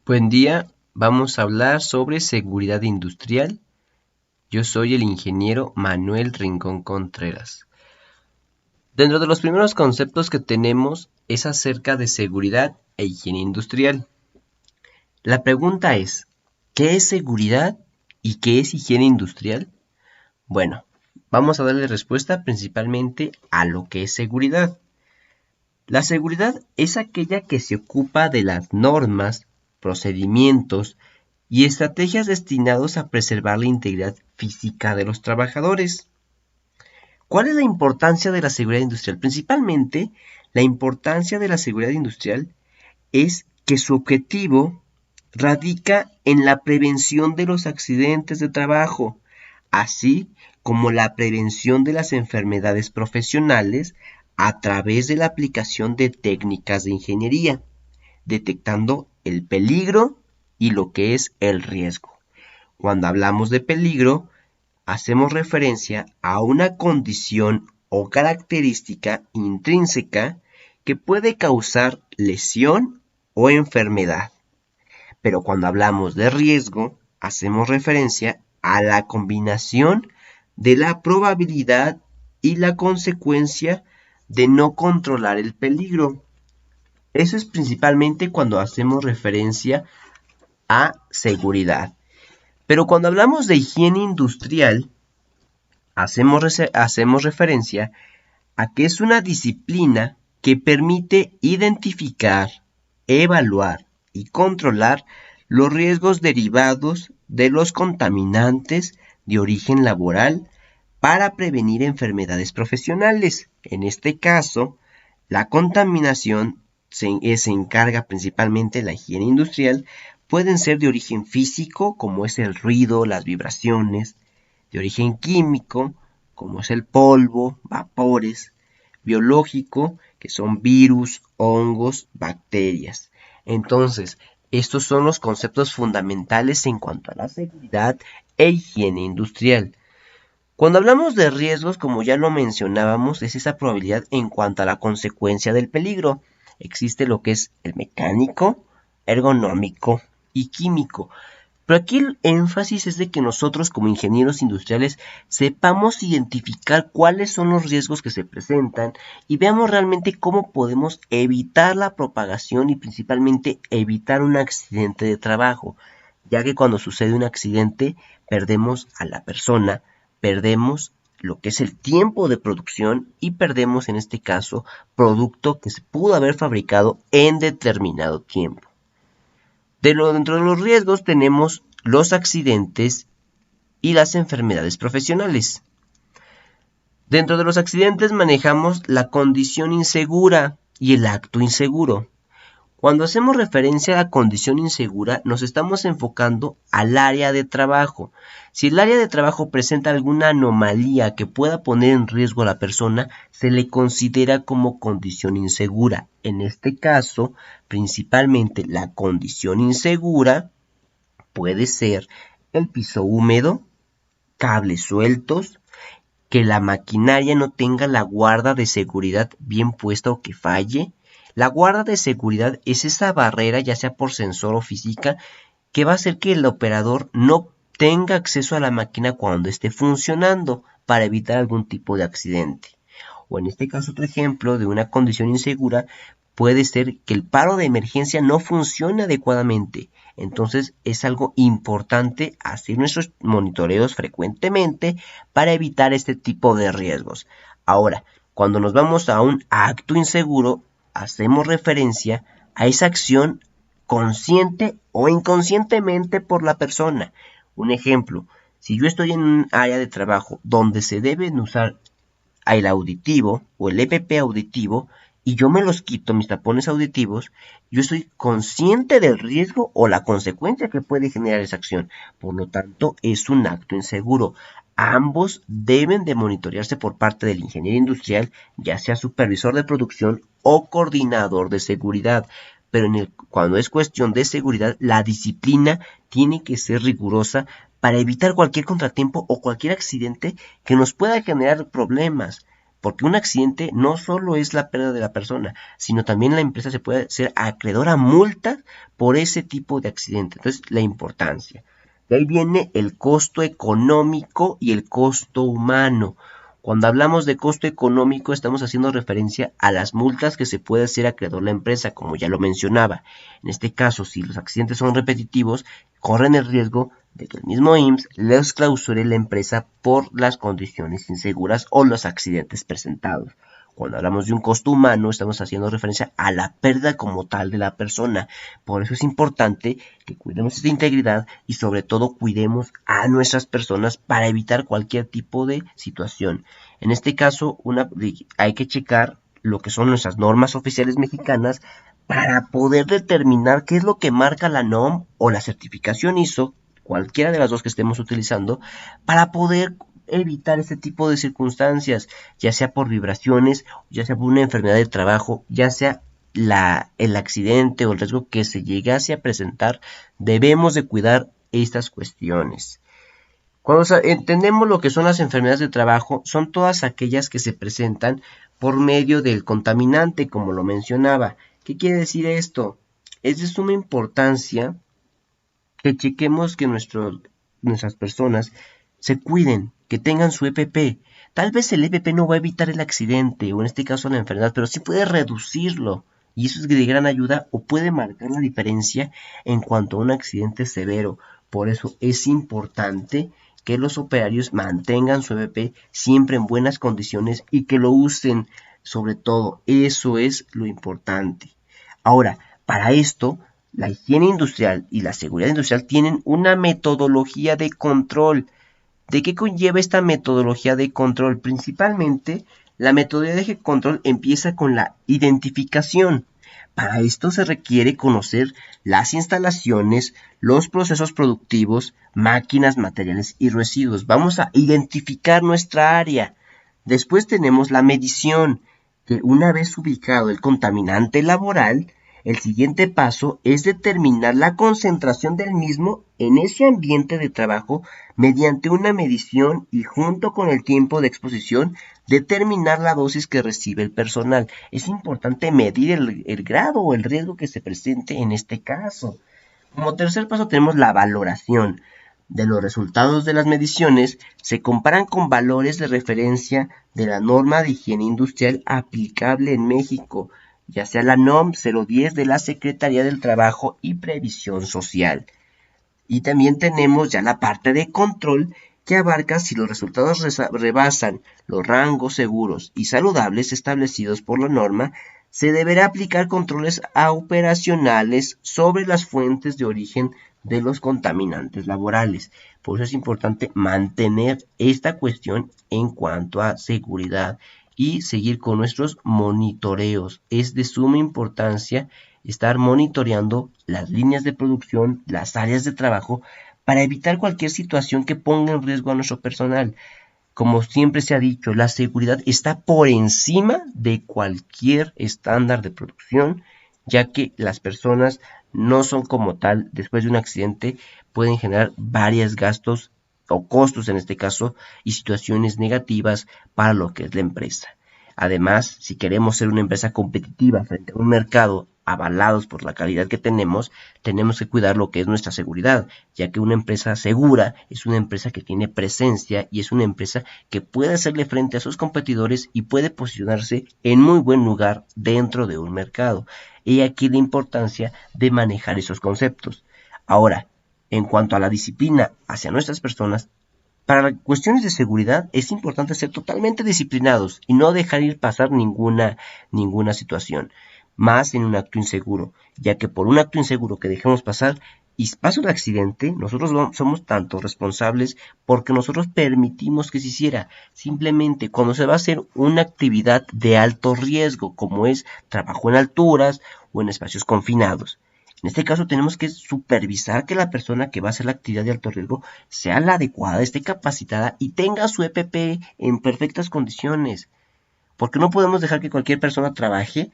Buen día, vamos a hablar sobre seguridad industrial. Yo soy el ingeniero Manuel Rincón Contreras. Dentro de los primeros conceptos que tenemos es acerca de seguridad e higiene industrial. La pregunta es, ¿qué es seguridad y qué es higiene industrial? Bueno, vamos a darle respuesta principalmente a lo que es seguridad. La seguridad es aquella que se ocupa de las normas, procedimientos y estrategias destinados a preservar la integridad física de los trabajadores. ¿Cuál es la importancia de la seguridad industrial? Principalmente, la importancia de la seguridad industrial es que su objetivo radica en la prevención de los accidentes de trabajo, así como la prevención de las enfermedades profesionales a través de la aplicación de técnicas de ingeniería, detectando el peligro y lo que es el riesgo. Cuando hablamos de peligro, hacemos referencia a una condición o característica intrínseca que puede causar lesión o enfermedad. Pero cuando hablamos de riesgo, hacemos referencia a la combinación de la probabilidad y la consecuencia de no controlar el peligro. Eso es principalmente cuando hacemos referencia a seguridad. Pero cuando hablamos de higiene industrial, hacemos referencia a que es una disciplina que permite identificar, evaluar y controlar los riesgos derivados de los contaminantes de origen laboral para prevenir enfermedades profesionales. En este caso, la contaminación se encarga principalmente de la higiene industrial. Pueden ser de origen físico, como es el ruido, las vibraciones, de origen químico, como es el polvo, vapores, biológico, que son virus, hongos, bacterias. Entonces, estos son los conceptos fundamentales en cuanto a la seguridad e higiene industrial. Cuando hablamos de riesgos, como ya lo mencionábamos, es esa probabilidad en cuanto a la consecuencia del peligro. Existe lo que es el mecánico, ergonómico y químico. Pero aquí el énfasis es de que nosotros como ingenieros industriales sepamos identificar cuáles son los riesgos que se presentan y veamos realmente cómo podemos evitar la propagación y principalmente evitar un accidente de trabajo, ya que cuando sucede un accidente perdemos a la persona, perdemos lo que es el tiempo de producción y perdemos en este caso producto que se pudo haber fabricado en determinado tiempo. Dentro de los riesgos tenemos los accidentes y las enfermedades profesionales. Dentro de los accidentes manejamos la condición insegura y el acto inseguro. Cuando hacemos referencia a la condición insegura, nos estamos enfocando al área de trabajo. Si el área de trabajo presenta alguna anomalía que pueda poner en riesgo a la persona, se le considera como condición insegura. En este caso, principalmente la condición insegura puede ser el piso húmedo, cables sueltos, que la maquinaria no tenga la guarda de seguridad bien puesta o que falle. La guarda de seguridad es esa barrera, ya sea por sensor o física, que va a hacer que el operador no tenga acceso a la máquina cuando esté funcionando para evitar algún tipo de accidente. O en este caso, otro ejemplo de una condición insegura puede ser que el paro de emergencia no funcione adecuadamente. Entonces es algo importante hacer nuestros monitoreos frecuentemente para evitar este tipo de riesgos. Ahora, cuando nos vamos a un acto inseguro, hacemos referencia a esa acción consciente o inconscientemente por la persona. Un ejemplo, si yo estoy en un área de trabajo donde se deben usar el auditivo o el EPP auditivo y yo me los quito, mis tapones auditivos, yo estoy consciente del riesgo o la consecuencia que puede generar esa acción. Por lo tanto, es un acto inseguro. Ambos deben de monitorearse por parte del ingeniero industrial, ya sea supervisor de producción o coordinador de seguridad. Pero cuando es cuestión de seguridad, la disciplina tiene que ser rigurosa para evitar cualquier contratiempo o cualquier accidente que nos pueda generar problemas. porque un accidente no solo es la pérdida de la persona, sino también la empresa se puede ser acreedora a multas por ese tipo de accidente. Entonces, la importancia. De ahí viene el costo económico y el costo humano. Cuando hablamos de costo económico, estamos haciendo referencia a las multas que se puede hacer acreedor la empresa, como ya lo mencionaba. En este caso, si los accidentes son repetitivos, corren el riesgo de que el mismo IMSS les clausure la empresa por las condiciones inseguras o los accidentes presentados. Cuando hablamos de un costo humano, estamos haciendo referencia a la pérdida como tal de la persona. Por eso es importante que cuidemos esta integridad y sobre todo cuidemos a nuestras personas para evitar cualquier tipo de situación. En este caso, hay que checar lo que son nuestras normas oficiales mexicanas para poder determinar qué es lo que marca la NOM o la certificación ISO, cualquiera de las dos que estemos utilizando, para poder evitar este tipo de circunstancias, ya sea por vibraciones, ya sea por una enfermedad de trabajo, ya sea el accidente o el riesgo que se llegase a presentar. Debemos de cuidar estas cuestiones. Cuando entendemos lo que son las enfermedades de trabajo, son todas aquellas que se presentan por medio del contaminante, como lo mencionaba. ¿Qué quiere decir esto? Es de suma importancia que chequemos que nuestras personas se cuiden, que tengan su EPP. Tal vez el EPP no va a evitar el accidente o en este caso la enfermedad, pero sí puede reducirlo. Y eso es de gran ayuda o puede marcar la diferencia en cuanto a un accidente severo. Por eso es importante que los operarios mantengan su EPP siempre en buenas condiciones y que lo usen sobre todo. Eso es lo importante. Ahora, para esto, la higiene industrial y la seguridad industrial tienen una metodología de control. ¿De qué conlleva esta metodología de control? Principalmente, la metodología de control empieza con la identificación. Para esto se requiere conocer las instalaciones, los procesos productivos, máquinas, materiales y residuos. Vamos a identificar nuestra área. Después tenemos la medición, que una vez ubicado el contaminante laboral, el siguiente paso es determinar la concentración del mismo en ese ambiente de trabajo mediante una medición y junto con el tiempo de exposición determinar la dosis que recibe el personal. Es importante medir el grado o el riesgo que se presente en este caso. Como tercer paso tenemos la valoración. De los resultados de las mediciones se comparan con valores de referencia de la norma de higiene industrial aplicable en México, ya sea la NOM 010 de la Secretaría del Trabajo y Previsión Social. Y también tenemos ya la parte de control que abarca si los resultados rebasan los rangos seguros y saludables establecidos por la norma, se deberá aplicar controles operacionales sobre las fuentes de origen de los contaminantes laborales. Por eso es importante mantener esta cuestión en cuanto a seguridad y seguir con nuestros monitoreos. Es de suma importancia estar monitoreando las líneas de producción, las áreas de trabajo, para evitar cualquier situación que ponga en riesgo a nuestro personal. Como siempre se ha dicho, la seguridad está por encima de cualquier estándar de producción, ya que las personas no son como tal, después de un accidente, pueden generar varios gastos o costos en este caso y situaciones negativas para lo que es la empresa. Además, si queremos ser una empresa competitiva frente a un mercado avalados por la calidad que tenemos que cuidar lo que es nuestra seguridad, ya que una empresa segura es una empresa que tiene presencia y es una empresa que puede hacerle frente a sus competidores y puede posicionarse en muy buen lugar dentro de un mercado. Y aquí la importancia de manejar esos conceptos. Ahora, en cuanto a la disciplina hacia nuestras personas, para cuestiones de seguridad es importante ser totalmente disciplinados y no dejar ir pasar ninguna situación, más en un acto inseguro, ya que por un acto inseguro que dejemos pasar y pasa un accidente, nosotros somos tanto responsables porque nosotros permitimos que se hiciera. Simplemente cuando se va a hacer una actividad de alto riesgo, como es trabajo en alturas o en espacios confinados. En este caso tenemos que supervisar que la persona que va a hacer la actividad de alto riesgo sea la adecuada, esté capacitada y tenga su EPP en perfectas condiciones. Porque no podemos dejar que cualquier persona trabaje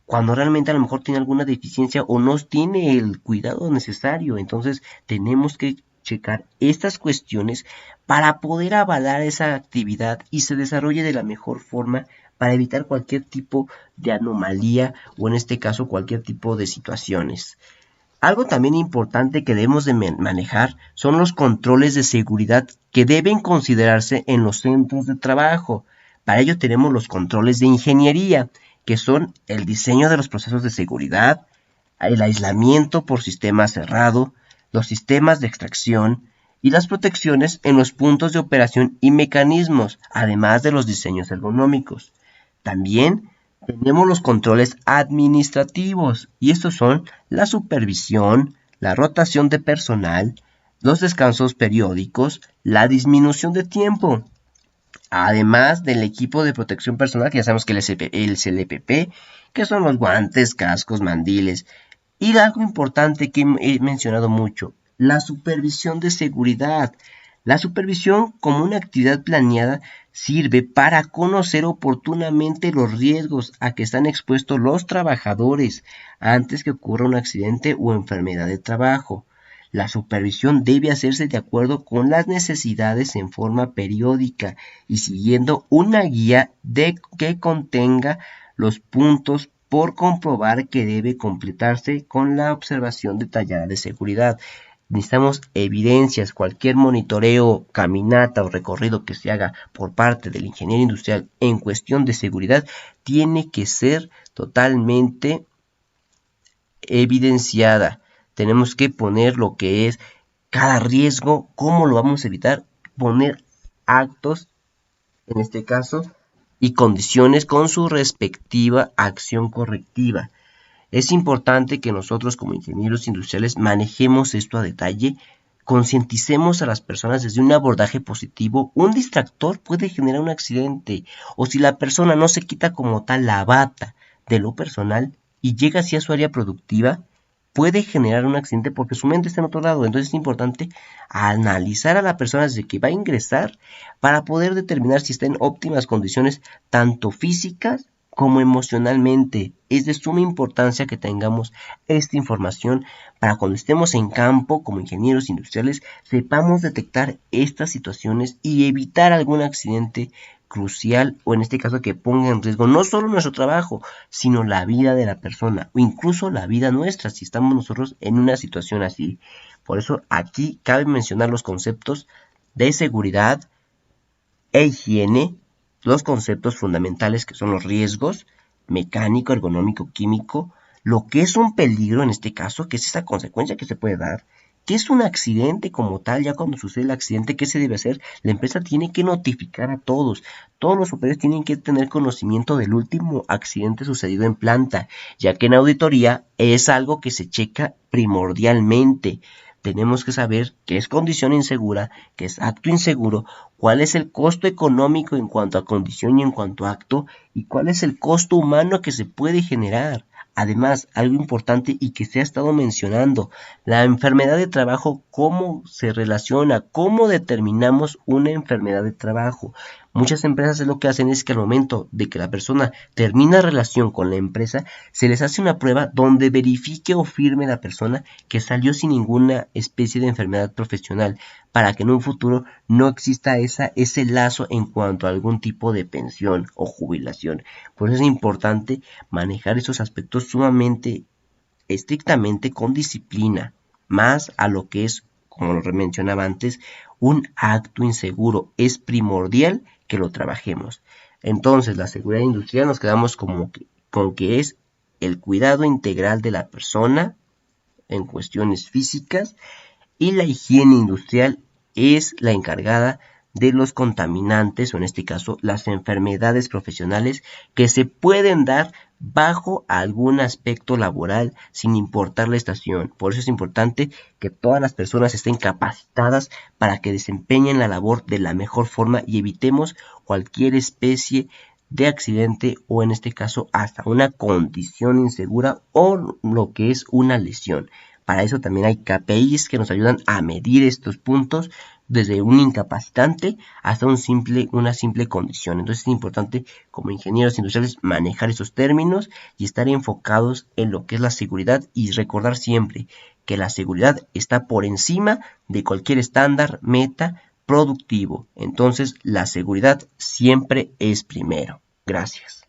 cuando realmente a lo mejor tiene alguna deficiencia o no tiene el cuidado necesario. Entonces tenemos que checar estas cuestiones para poder avalar esa actividad y se desarrolle de la mejor forma para evitar cualquier tipo de anomalía o en este caso cualquier tipo de situaciones. Algo también importante que debemos de manejar son los controles de seguridad que deben considerarse en los centros de trabajo. Para ello tenemos los controles de ingeniería, que son el diseño de los procesos de seguridad, el aislamiento por sistema cerrado, los sistemas de extracción y las protecciones en los puntos de operación y mecanismos, además de los diseños ergonómicos. También tenemos los controles administrativos y estos son la supervisión, la rotación de personal, los descansos periódicos, la disminución de tiempo, además del equipo de protección personal que ya sabemos que el CLPP, que son los guantes, cascos, mandiles y algo importante que he mencionado mucho, la supervisión de seguridad. La supervisión como una actividad planeada sirve para conocer oportunamente los riesgos a que están expuestos los trabajadores antes que ocurra un accidente o enfermedad de trabajo. La supervisión debe hacerse de acuerdo con las necesidades en forma periódica y siguiendo una guía que contenga los puntos por comprobar que debe completarse con la observación detallada de seguridad. Necesitamos evidencias, cualquier monitoreo, caminata o recorrido que se haga por parte del ingeniero industrial en cuestión de seguridad tiene que ser totalmente evidenciada. Tenemos que poner lo que es cada riesgo, cómo lo vamos a evitar, poner actos, en este caso, y condiciones con su respectiva acción correctiva. Es importante que nosotros como ingenieros industriales manejemos esto a detalle, concienticemos a las personas desde un abordaje positivo. Un distractor puede generar un accidente, o si la persona no se quita como tal la bata de lo personal y llega hacia su área productiva, puede generar un accidente porque su mente está en otro lado. Entonces es importante analizar a la persona desde que va a ingresar para poder determinar si está en óptimas condiciones tanto físicas como emocionalmente. Es de suma importancia que tengamos esta información para cuando estemos en campo como ingenieros industriales sepamos detectar estas situaciones y evitar algún accidente crucial o en este caso que ponga en riesgo no solo nuestro trabajo sino la vida de la persona o incluso la vida nuestra si estamos nosotros en una situación así. Por eso aquí cabe mencionar los conceptos de seguridad e higiene, los conceptos fundamentales que son los riesgos, mecánico, ergonómico, químico, lo que es un peligro en este caso, que es esa consecuencia que se puede dar, que es un accidente como tal, ya cuando sucede el accidente, ¿qué se debe hacer? La empresa tiene que notificar a todos los superiores tienen que tener conocimiento del último accidente sucedido en planta, ya que en auditoría es algo que se checa primordialmente. Tenemos que saber qué es condición insegura, qué es acto inseguro, cuál es el costo económico en cuanto a condición y en cuanto a acto, y cuál es el costo humano que se puede generar. Además, algo importante y que se ha estado mencionando, la enfermedad de trabajo, cómo se relaciona, cómo determinamos una enfermedad de trabajo. Muchas empresas lo que hacen es que al momento de que la persona termina relación con la empresa, se les hace una prueba donde verifique o firme la persona que salió sin ninguna especie de enfermedad profesional, para que en un futuro no exista ese lazo en cuanto a algún tipo de pensión o jubilación. Por eso es importante manejar esos aspectos sumamente estrictamente con disciplina, más a lo que es, como lo mencionaba antes, un acto inseguro. Es primordial que lo trabajemos. Entonces, la seguridad industrial nos quedamos con que es el cuidado integral de la persona en cuestiones físicas y la higiene industrial es la encargada de los contaminantes o en este caso las enfermedades profesionales que se pueden dar bajo algún aspecto laboral sin importar la estación. Por eso es importante que todas las personas estén capacitadas para que desempeñen la labor de la mejor forma y evitemos cualquier especie de accidente o en este caso hasta una condición insegura o lo que es una lesión. Para eso también hay KPIs que nos ayudan a medir estos puntos desde un incapacitante hasta una simple condición. Entonces es importante como ingenieros industriales manejar esos términos y estar enfocados en lo que es la seguridad y recordar siempre que la seguridad está por encima de cualquier estándar, meta, productivo. Entonces, la seguridad siempre es primero. Gracias.